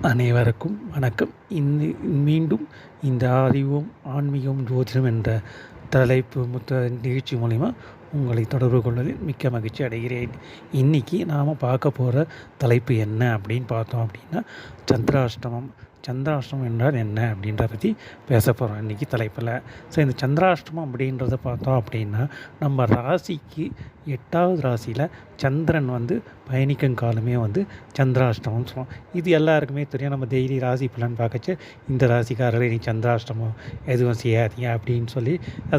அனைவருக்கும் வணக்கம். மீண்டும் இந்த அறிவோம் ஆன்மீகம் ஜோதிடம் என்ற தலைப்பு நிகழ்ச்சி மூலிமா உங்களை தொடர்பு கொள்வதில் மிக்க மகிழ்ச்சி அடைகிறேன். இன்றைக்கி நாம் பார்க்க போகிற தலைப்பு என்ன அப்படின்னு பார்த்தோம் அப்படின்னா, சந்திராஷ்டமம். சந்திராஷ்டமம் என்றால் என்ன அப்படின்றத பற்றி பேச போகிறோம் இன்றைக்கி தலைப்பில். ஸோ இந்த சந்திராஷ்டமம் அப்படின்றத பார்த்தோம் அப்படின்னா, நம்ம ராசிக்கு 8வது ராசியில் சந்திரன் பயணிக்கும் காலமே சந்திராஷ்டமம்னு சொல்லுவோம். இது எல்லாருக்குமே தெரியும். நம்ம டெய்லி ராசி பலன் பார்க்கச்சு இந்த ராசிக்காரர்கள் நீ சந்திராஷ்டமம் எதுவும் செய்யாதீங்க அப்படின்னு சொல்லி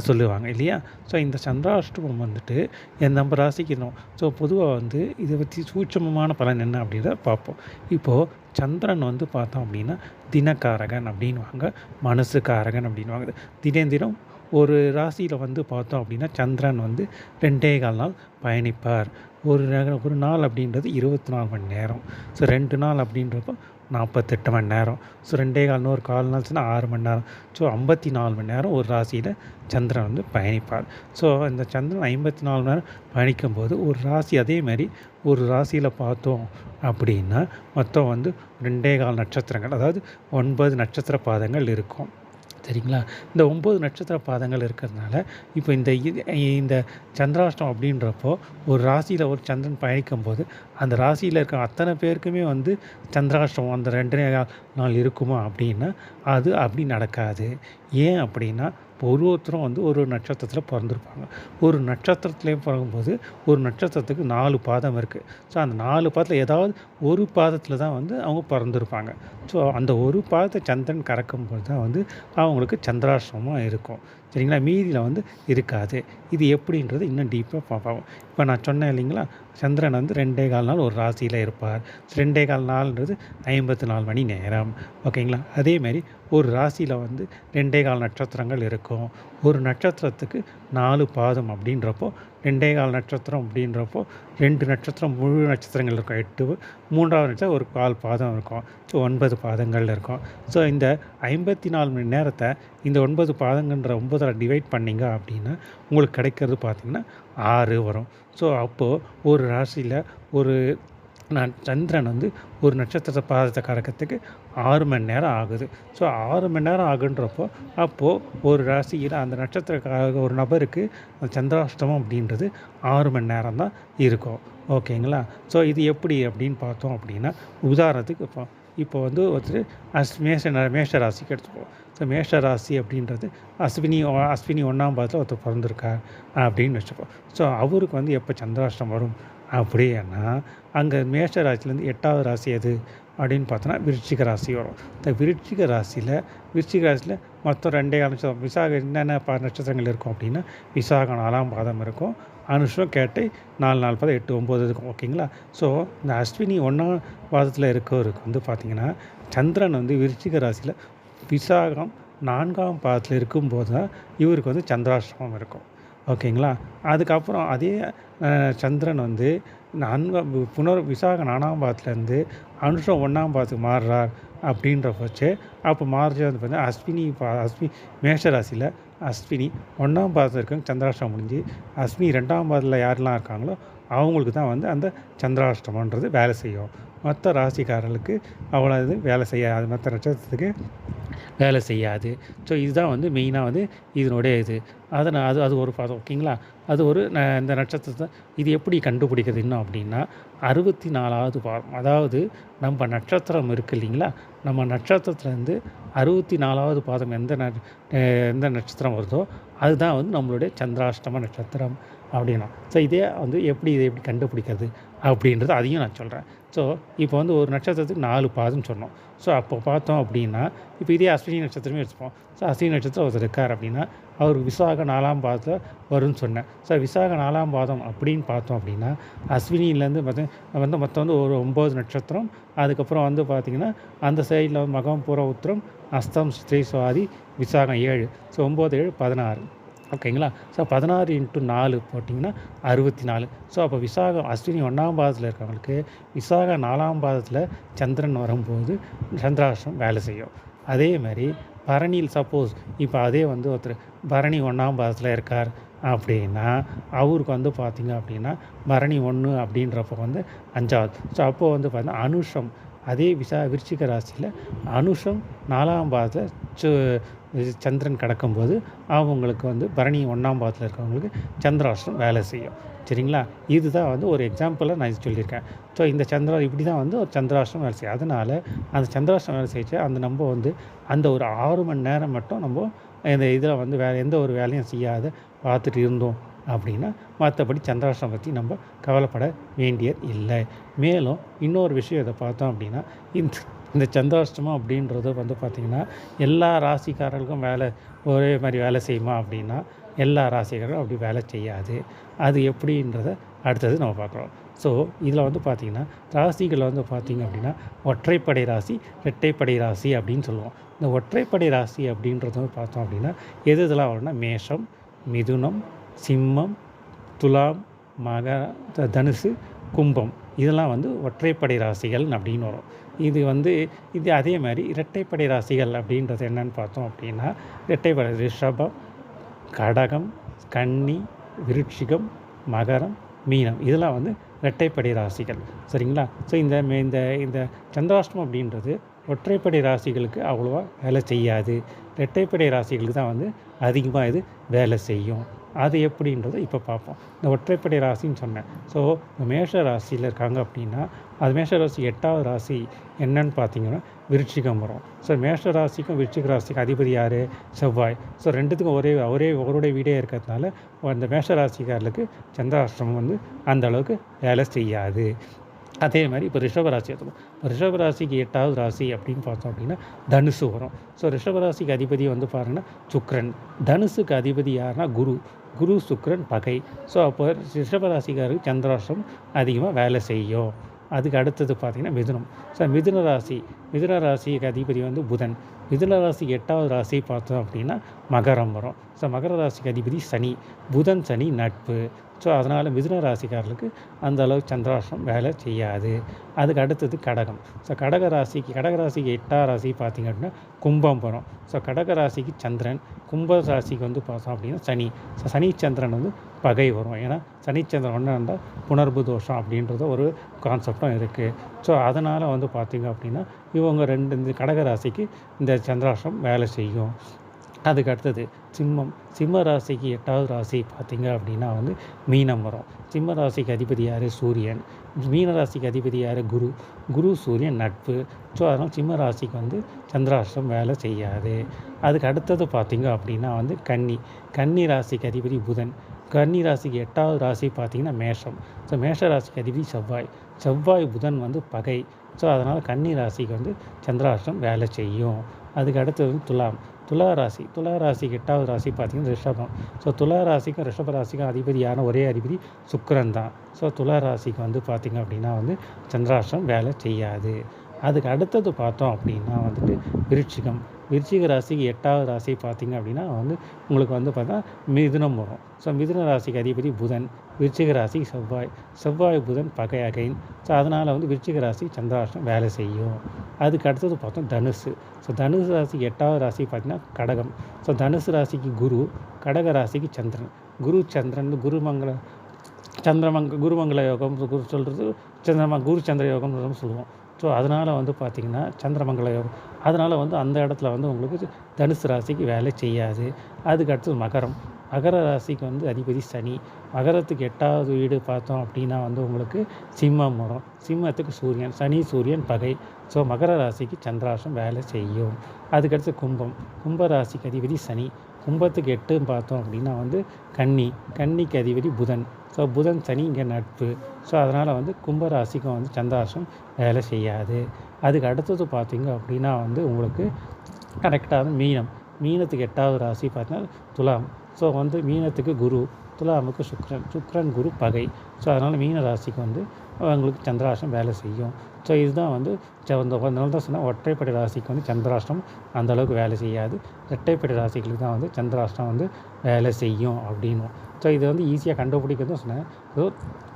சொல்லுவாங்க இல்லையா. ஸோ இந்த சந்திராஷ்டமம் நம்ம ராசிக்கு ஸோ பொதுவாக இதை பற்றி சூட்சமமான பலன் என்ன அப்படின்றத பார்ப்போம். இப்போது சந்திரன் பார்த்தோம் அப்படின்னா தினக்காரகன் அப்படின்வாங்க, மனசுக்காரகன் அப்படின்வாங்க. தினம் ஒரு ராசியில் பார்த்தோம் அப்படின்னா சந்திரன் 2.25 நாள் பயணிப்பார். ஒரு நாள் அப்படின்றது 24 மணி நேரம். ஸோ 2 நாள் அப்படின்றப்போ 48 மணி நேரம். ஸோ 2.25 ஒரு 4 நாள்னா 6 மணி நேரம். ஸோ 54 மணி நேரம் ஒரு ராசியில் சந்திரன் பயணிப்பார். ஸோ இந்த சந்திரன் 54 மணி நேரம் பயணிக்கும்போது ஒரு ராசி அதேமாதிரி ஒரு ராசியில் பார்த்தோம் அப்படின்னா மொத்தம் 2.25 நட்சத்திரங்கள், அதாவது 9 நட்சத்திர பாதங்கள் இருக்கும். சரிங்களா. இந்த 9 நட்சத்திர பாதங்கள் இருக்கிறதுனால இப்போ இந்த சந்திராஷ்டம் அப்படின்றப்போ ஒரு ராசியில் ஒரு சந்திரன் பயணிக்கும் போது அந்த ராசியில் இருக்க அத்தனை பேருக்குமே சந்திராஷ்டம் அந்த 2.25 நாள் இருக்குமா அப்படின்னா அது அப்படி நடக்காது. ஏன் அப்படின்னா ஒருத்தரும் ஒரு நட்சத்திரத்தில் பிறந்திருப்பாங்க. ஒரு நட்சத்திரத்துலேயும் பிறகும்போது ஒரு நட்சத்திரத்துக்கு 4 பாதம் இருக்குது. ஸோ அந்த 4 பாதத்தில் ஏதாவது ஒரு பாதத்தில் தான் அவங்க பிறந்திருப்பாங்க. ஸோ அந்த ஒரு பாதத்தை சந்திரன் கறக்கும்போது தான் அவங்களுக்கு சந்திராஷ்டமமாக இருக்கும். சரிங்களா. மீதியில் இருக்காது. இது எப்படின்றது இன்னும் டீப்பாக பார்ப்போம். இப்போ நான் சொன்னேன் இல்லைங்களா, சந்திரன் 2.25 நாள் ஒரு ராசியில் இருப்பார். 2.25 நாள்ன்றது 54 மணி நேரம். ஓகேங்களா. அதேமாரி ஒரு ராசியில் 2.25 நட்சத்திரங்கள் இருக்கும். ஒரு நட்சத்திரத்துக்கு 4 பாதம் அப்படின்றப்போ 2.25 நட்சத்திரம் அப்படின்றப்போ 2 நட்சத்திரம் முழு நட்சத்திரங்கள் இருக்கும், 8. 3வது நட்சத்திரம் ஒரு 1/4 பாதம் இருக்கும். ஸோ 9 பாதங்கள் இருக்கும். ஸோ இந்த 54 மணி நேரத்தை இந்த 9 பாதங்கன்ற 9 டிவைட் பண்ணிங்க அப்படின்னா உங்களுக்கு கிடைக்கிறது பார்த்திங்கன்னா 6 வரும். ஸோ அப்போது ஒரு ராசியில் ஒரு சந்திரன் ஒரு நட்சத்திர பாதத்தை கடக்கிறதுக்கு 6 மணி நேரம் ஆகுது. ஸோ 6 மணி நேரம் ஆகுன்றப்போ அப்போது ஒரு ராசியில் அந்த நட்சத்திரக்காக ஒரு நபருக்கு சந்திராஷ்டமம் அப்படின்றது 6 மணி நேரம் தான் இருக்கும். ஓகேங்களா. ஸோ இது எப்படி அப்படின்னு பார்த்தோம் அப்படின்னா, உதாரணத்துக்கு இப்போ ஒருத்தர் மேஷ ராசிக்கு எடுத்துப்போம். ஸோ மேஷ ராசி அப்படின்றது அஸ்வினி 1ஆம் பாதத்தில் ஒருத்தர் பிறந்திருக்கார் அப்படின்னு வச்சுப்போம். ஸோ அவருக்கு எப்போ சந்திராஷ்டம் வரும் அப்படின்னா அங்கே மேஷ ராசிலேருந்து 8வது ராசி எது அப்படின்னு பார்த்தோன்னா விருச்சிக ராசி வரும். இந்த விருச்சிக ராசியில் மொத்தம் 2.25 நட்சத்திரம். விசாக என்னென்ன நட்சத்திரங்கள் இருக்கும் அப்படின்னா விசாக 4ஆம் பாதம் இருக்கும், அனுஷம் கேட்டை 4 பாதம் 8 9 இருக்கும். ஓகேங்களா. ஸோ இந்த அஸ்வினி 1ஆம் பாதத்தில் இருக்கவருக்கு பார்த்திங்கன்னா சந்திரன் விருச்சிக ராசியில் விசாகம் 4ஆம் பாதத்தில் இருக்கும்போது தான் இவருக்கு சந்திராஷ்டமம் இருக்கும். ஓகேங்களா. அதுக்கப்புறம் அதே சந்திரன் விசாக 4ஆம் பாதத்துலேருந்து அனுஷம் 1ஆம் பாதத்துக்கு மாறுறார் அப்படின்ற பட்சே அப்போ மாறுச்சு பார்த்தீங்கன்னா மேஷ ராசியில் அஸ்வினி 1ஆம் பாதத்தில் இருக்காங்க, சந்திராஷ்டமம் முடிஞ்சு அஸ்வினி 2ஆம் பாதத்தில் யாரெல்லாம் இருக்காங்களோ அவங்களுக்கு தான் அந்த சந்திராஷ்டமன்றது வேலை செய்யும். மற்ற ராசிக்காரர்களுக்கு அவ்வளோ இது வேலை செய்யாது, மற்ற நட்சத்திரத்துக்கு வேலை செய்யாது. ஸோ இதுதான் மெயினாக இதனுடைய இது. அது ஒரு பாதம். ஓகேங்களா. அது ஒரு இந்த நட்சத்திரத்தை இது எப்படி கண்டுபிடிக்கிறது இன்னும் அப்படின்னா 64வது பாதம். அதாவது நம்ம நட்சத்திரம் இருக்குது இல்லைங்களா, நம்ம நட்சத்திரத்துலேருந்து 64வது பாதம் எந்த நட்சத்திரம் வருதோ அதுதான் நம்மளுடைய சந்திராஷ்டம நட்சத்திரம் அப்படின்னா. ஸோ இதை இதை எப்படி கண்டுபிடிக்கிறது அப்படின்றது அதையும் நான் சொல்கிறேன். ஸோ இப்போ ஒரு நட்சத்திரத்துக்கு 4 பாதம் சொன்னோம். ஸோ அப்போ பார்த்தோம் அப்படின்னா இப்போ இதே அஸ்வினி நட்சத்திரமே வச்சுப்போம். ஸோ அஸ்வினி நட்சத்திரம் ஒருத்தர் இருக்கார் அப்படின்னா அவருக்கு விசாக 4ஆம் பாதத்தில் வரும்னு சொன்னேன். ஸோ விசாக 4ஆம் பாதம் அப்படின்னு பார்த்தோம் அப்படின்னா அஸ்வினிலேருந்து மொத்தம் ஒரு 9 நட்சத்திரம். அதுக்கப்புறம் பார்த்திங்கன்னா அந்த சைடில் மகம் பூர உத்திரம் அஸ்தம் சித்திரை சுவாதி விசாகம் 7. ஸோ 9 7 16. ஓகேங்களா. ஸோ 16 × 4 போட்டிங்கன்னா 64. ஸோ அப்போ விசாகம் அஸ்வினி 1ஆம் பாதத்தில் இருக்கவங்களுக்கு விசாக 4ஆம் பாதத்தில் சந்திரன் வரும்போது சந்திராஷ்டம் வேலை செய்யும். அதே மாதிரி பரணியில் சப்போஸ் இப்போ அதே ஒருத்தர் பரணி 1ஆம் பாதத்தில் இருக்கார் அப்படின்னா அவருக்கு பார்த்திங்க அப்படின்னா பரணி 1 அப்படின்றப்போ 5வது. ஸோ அப்போது பார்த்திங்கன்னா அதே விருச்சிக ராசியில் அனுஷம் 4ஆம் பாதத்தில் சந்திரன் கடக்கும்போது அவங்களுக்கு வந்து பரணி 1ஆம் பாதத்தில் இருக்கிறவங்களுக்கு சந்திராஷ்டம் வேலை செய்யும். சரிங்களா? இதுதான் வந்து ஒரு எக்ஸாம்பிளாக நான் சொல்லியிருக்கேன். ஸோ இந்த இப்படி தான் வந்து ஒரு சந்திராஷ்டம் வேலை செய்யும். அதனால் அந்த சந்திராஷ்டம் வேலை செய்ய அந்த நம்ம வந்து அந்த ஒரு 6 மணி நேரம் மட்டும் நம்ம இந்த இதில் வந்து வேறு எந்த ஒரு வேலையும் செய்யாத பார்த்துட்டு இருந்தோம் அப்படின்னா மற்றபடி சந்திராஷ்டம் பற்றி நம்ம கவலைப்பட வேண்டியது இல்லை. மேலும் இன்னொரு விஷயம் இதை பார்த்தோம் அப்படின்னா இந்த சந்திராஷ்டமம் அப்படின்றது வந்து பார்த்திங்கன்னா எல்லா ராசிக்காரர்களுக்கும் ஒரே மாதிரி வேலை செய்யுமா அப்படின்னா எல்லா ராசிக்காரர்களும் அப்படி வேலை செய்யாது. அது எப்படின்றத அடுத்தது நம்ம பார்க்குறோம். ஸோ இதில் வந்து பார்த்திங்கன்னா ராசிகளில் வந்து பார்த்திங்க அப்படின்னா ஒற்றைப்படை ராசி, இரட்டைப்படை ராசி அப்படின்னு சொல்லுவோம். இந்த ஒற்றைப்படை ராசி அப்படின்றது வந்து பார்த்தோம் அப்படின்னா இதெல்லாம் வரும்னா மேஷம், மிதுனம், சிம்மம், துலாம், தனுசு, கும்பம் இதெல்லாம் வந்து ஒற்றைப்படை ராசிகள் அப்படின்னு வரும். இது அதே மாதிரி இரட்டைப்படை ராசிகள் அப்படின்றது என்னன்னு பார்த்தோம் அப்படின்னா இரட்டைப்படை ரிஷபம், கடகம், கன்னி, விருட்சிகம், மகரம், மீனம் இதெல்லாம் வந்து இரட்டைப்படை ராசிகள். சரிங்களா? ஸோ இந்த சந்திராஷ்டமம் அப்படின்றது ஒற்றைப்படை ராசிகளுக்கு அவ்வளோவா வேலை செய்யாது. இரட்டைப்படை ராசிகளுக்கு தான் வந்து அதிகமாக இது வேலை செய்யும். அது எப்படின்றத இப்போ பார்ப்போம். இந்த ஒற்றைப்படை ராசின்னு சொன்னேன். ஸோ இந்த மேஷ ராசியில் இருக்காங்க அப்படின்னா அது மேஷ ராசி 8ஆவது ராசி என்னன்னு பார்த்தீங்கன்னா விருச்சிகம் வரும். ஸோ மேஷ ராசிக்கும் விருச்சிக ராசிக்கும் அதிபதி யார்? செவ்வாய். ஸோ ரெண்டுத்துக்கும் ஒருடைய வீடே இருக்கிறதுனால அந்த மேஷ ராசிக்காரர்களுக்கு சந்திராஷ்டமம் வந்து அந்த அளவுக்கு வேலை செய்யாது. அதே மாதிரி இப்போ ரிஷபராசி எடுத்துக்கணும். இப்போ ரிஷபராசிக்கு 8ஆவது ராசி அப்படின்னு பார்த்தோம் அப்படின்னா தனுசு வரும். ஸோ ரிஷபராசிக்கு அதிபதி வந்து பாருங்கன்னா சுக்கிரன். தனுசுக்கு அதிபதி யாருன்னா குரு சுக்கிரன் பகை. ஸோ அப்போ ரிஷபராசிக்காரருக்கு சந்திராஷ்டம் அதிகமாக வேலை செய்யும். அதுக்கு அடுத்தது பார்த்திங்கன்னா மிதுனம். ஸோ மிதுன ராசிக்கு அதிபதி வந்து புதன். மிதுன ராசிக்கு 8ஆவது ராசி பார்த்தோம் அப்படின்னா மகரம் வரும். ஸோ மகர ராசிக்கு அதிபதி சனி. புதன் சனி நட்பு. ஸோ அதனால் மிதுன ராசிக்காரர்களுக்கு அந்த அளவுக்கு சந்திராஷ்டம் வேலை செய்யாது. அதுக்கு அடுத்தது கடகம். ஸோ கடக ராசிக்கு 8ஆம் ராசி பார்த்திங்க அப்படின்னா கும்பம் வரும். ஸோ கடக ராசிக்கு சந்திரன். கும்ப ராசிக்கு வந்து பார்த்தோம் அப்படின்னா சனி. ஸோ சனி சந்திரன் வந்து பகை வரும். ஏன்னா சனிச்சந்திரன் ஒன்று இருந்தால் புணர்வு தோஷம் அப்படின்றது ஒரு கான்செப்டும் இருக்குது. ஸோ அதனால் வந்து பார்த்திங்க அப்படின்னா இவங்க இந்த கடக ராசிக்கு இந்த சந்திராஷ்டம் வேலை செய்யும். அதுக்கு அடுத்தது சிம்ம ராசிக்கு 8ஆவது ராசி பார்த்திங்க அப்படின்னா வந்து மீனம் வரும். சிம்ம ராசிக்கு அதிபதி யார்? சூரியன். மீன ராசிக்கு அதிபதி யார்? குரு சூரியன் நட்பு. ஸோ அதனால் சிம்ம ராசிக்கு வந்து சந்திராஷ்டம் வேலை செய்யாது. அதுக்கு அடுத்தது பார்த்திங்க அப்படின்னா வந்து கன்னி ராசிக்கு அதிபதி புதன். கன்னி ராசிக்கு 8ஆவது ராசி பார்த்திங்கன்னா மேஷம். ஸோ மேஷ ராசிக்கு அதிபதி செவ்வாய் புதன் வந்து பகை. ஸோ அதனால் கன்னி ராசிக்கு வந்து சந்திராஷ்டம் வேலை செய்யும். அதுக்கு அடுத்தது துலா ராசிக்கு 8ஆவது ராசி பார்த்திங்கன்னா ரிஷபம். ஸோ துலா ராசிக்கும் ரிஷப ராசிக்கும் அதிபதியான ஒரே அதிபதி சுக்கிரன் தான். ஸோ துலா ராசிக்கு வந்து பார்த்திங்க அப்படின்னா வந்து சந்திராஷ்டம் வேலை செய்யாது. அதுக்கு அடுத்தது பார்த்தோம் அப்படின்னா வந்துட்டு விருச்சிக ராசிக்கு 8ஆவது ராசி பார்த்திங்க அப்படின்னா வந்து உங்களுக்கு வந்து பார்த்தா மிதுனம் வரும். ஸோ மிதுன ராசிக்கு அதிபதி புதன். விருச்சிக ராசிக்கு செவ்வாய் புதன் பகை அகைன். ஸோ அதனால் வந்து விருச்சிக ராசி சந்திராஷ்டம் வேலை செய்யும். அதுக்கு அடுத்தது பார்த்தோம் தனுசு. ஸோ தனுசு ராசிக்கு 8ஆவது ராசி பார்த்திங்கன்னா கடகம். ஸோ தனுசு ராசிக்கு குரு. கடக ராசிக்கு சந்திரன். சந்திரன் குருமங்கல யோகம் சொல்கிறது குரு சந்திர யோகம்னு சொல்லுவோம். ஸோ அதனால் வந்து பார்த்திங்கன்னா சந்திரமங்கல யோகம். அதனால் வந்து அந்த இடத்துல வந்து உங்களுக்கு தனுசு ராசிக்கு வேலை செய்யாது. அதுக்கு அடுத்தது மகர ராசிக்கு வந்து அதிபதி சனி. மகரத்துக்கு 8ஆவது வீடு பார்த்தோம் அப்படின்னா வந்து உங்களுக்கு சிம்மம் வரும். சிம்மத்துக்கு சனி சூரியன் பகை. ஸோ மகர ராசிக்கு சந்திராஷ்டம் வேலை செய்யும். அதுக்கடுத்து கும்ப ராசிக்கு அதிபதி சனி. கும்பத்துக்கு 8 பார்த்தோம் அப்படின்னா வந்து கன்னிக்கு அதிபதி புதன். ஸோ புதன் சனி இங்கே நட்பு. ஸோ அதனால் வந்து கும்பராசிக்கும் வந்து சந்திராஷ்டம் வேலை செய்யாது. அதுக்கு அடுத்தது பார்த்திங்க அப்படின்னா வந்து உங்களுக்கு கரெக்டாக மீனத்துக்கு 8ஆவது ராசி பார்த்தீங்கன்னா துலாம். ஸோ வந்து மீனத்துக்கு குரு, துலாமுக்கு சுக்கிரன் குரு பகை. ஸோ அதனால் மீன ராசிக்கு வந்து உங்களுக்கு சந்திராஷ்டம் வேலை செய்யும். ஸோ இதுதான் வந்து அதனால தான் சொன்னால் ஒற்றைப்படை ராசிக்கு வந்து சந்திராஷ்டம் அந்தளவுக்கு வேலை செய்யாது. இரட்டைப்படை ராசிகளுக்கு தான் வந்து சந்திராஷ்டம் வந்து வேலை செய்யும் அப்படின்னும். ஸோ இதை வந்து ஈஸியாக கண்டுபிடிக்கிறதும் சொன்னேன்.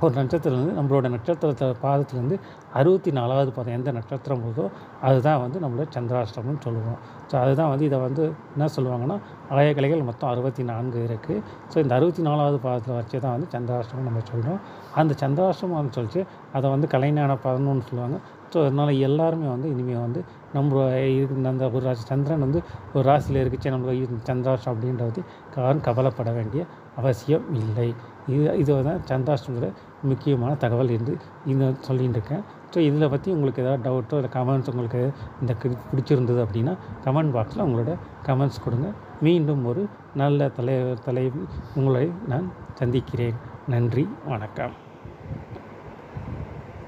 ஒரு நட்சத்திரம் வந்து நம்மளோட நட்சத்திரத்தை பாதத்துலேருந்து 64வது பாதம் எந்த நட்சத்திரம் போதோ அதுதான் வந்து நம்மளோட சந்திராஷ்டமம்னு சொல்லுவோம். ஸோ அதுதான் வந்து இதை வந்து என்ன சொல்லுவாங்கன்னா ஆயக்கலைகள் மொத்தம் 64 இருக்குது. ஸோ இந்த 64வது பாதத்தில் வச்சு தான் வந்து சந்திராஷ்டமம் நம்ம சொல்கிறோம். அந்த சந்திராஷ்டமம் சொல்லிச்சு அதை வந்து கலைஞான 11 சொல்லுவாங்க. ஸோ அதனால் எல்லாருமே வந்து இனிமேல் வந்து நம்ம இருக்க அந்த ஒரு ராசி சந்திரன் வந்து ஒரு ராசியில் இருக்குச்சு நம்மளுக்கு சந்திராஷ்டம் அப்படின்றத பற்றி யாரும் கவலைப்பட வேண்டிய அவசியம் இல்லை. இது தான் சந்திராஷ்டமோட முக்கியமான தகவல் என்று சொல்லிகிட்டு இருக்கேன். ஸோ இதில் பற்றி உங்களுக்கு ஏதாவது டவுட்டோ இல்லை கமெண்ட்ஸ் உங்களுக்கு இந்த பிடிச்சிருந்தது அப்படின்னா கமெண்ட் பாக்ஸில் உங்களோட கமெண்ட்ஸ் கொடுங்க. மீண்டும் ஒரு நல்ல தலைவி உங்களை நான் சந்திக்கிறேன். நன்றி, வணக்கம்.